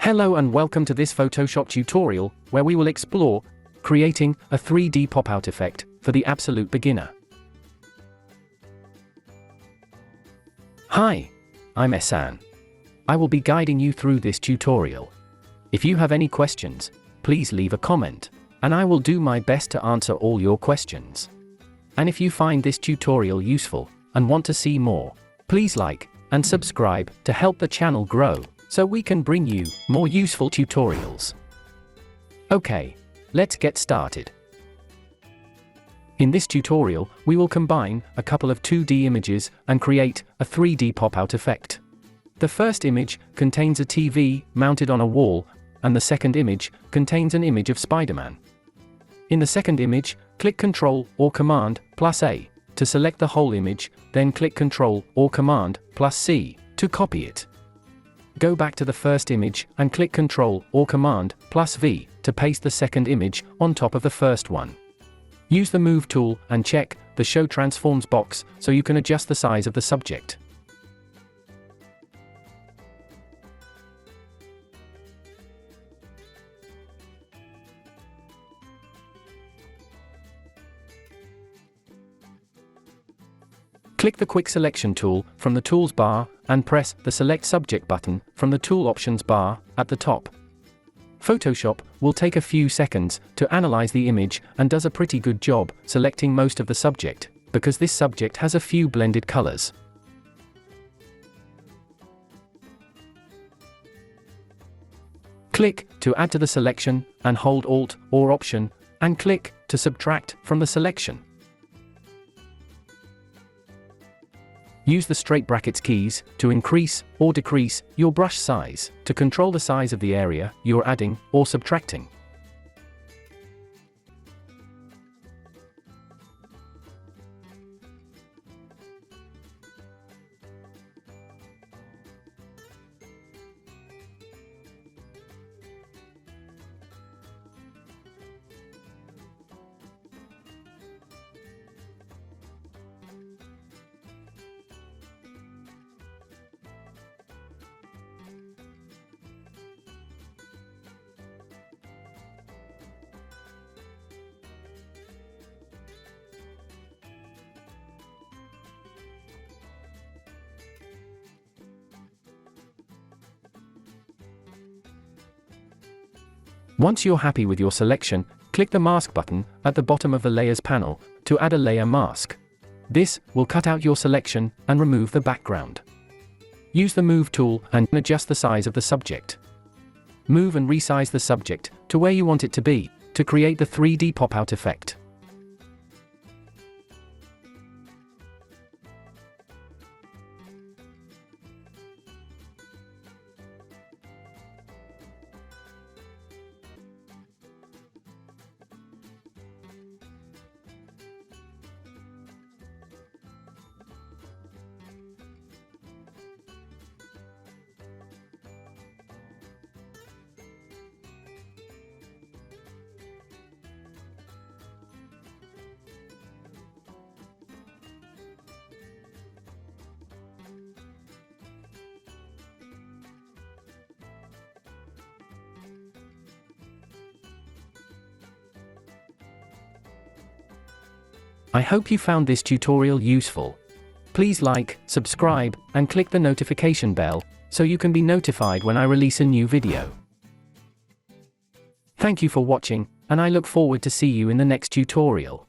Hello and welcome to this Photoshop tutorial, where we will explore creating a 3D pop-out effect for the absolute beginner. Hi, I'm Ehsan. I will be guiding you through this tutorial. If you have any questions, please leave a comment, and I will do my best to answer all your questions. And if you find this tutorial useful and want to see more, please like and subscribe to help the channel grow, so we can bring you more useful tutorials. Okay, let's get started. In this tutorial, we will combine a couple of 2D images and create a 3D pop-out effect. The first image contains a TV mounted on a wall, and the second image contains an image of Spider-Man. In the second image, click Ctrl or Command plus A to select the whole image, then click Ctrl or Command plus C to copy it. Go back to the first image and click Ctrl or Command plus V to paste the second image on top of the first one. Use the Move tool and check the Show Transforms box so you can adjust the size of the subject. Click the Quick Selection tool from the Tools bar and press the Select Subject button from the Tool Options bar at the top. Photoshop will take a few seconds to analyze the image and does a pretty good job selecting most of the subject, because this subject has a few blended colors. Click to add to the selection and hold Alt or Option, and click to subtract from the selection. Use the straight brackets keys to increase or decrease your brush size to control the size of the area you're adding or subtracting. Once you're happy with your selection, click the Mask button at the bottom of the Layers panel to add a layer mask. This will cut out your selection and remove the background. Use the Move tool and adjust the size of the subject. Move and resize the subject to where you want it to be to create the 3D pop-out effect. I hope you found this tutorial useful. Please like, subscribe, and click the notification bell so you can be notified when I release a new video. Thank you for watching, and I look forward to see you in the next tutorial.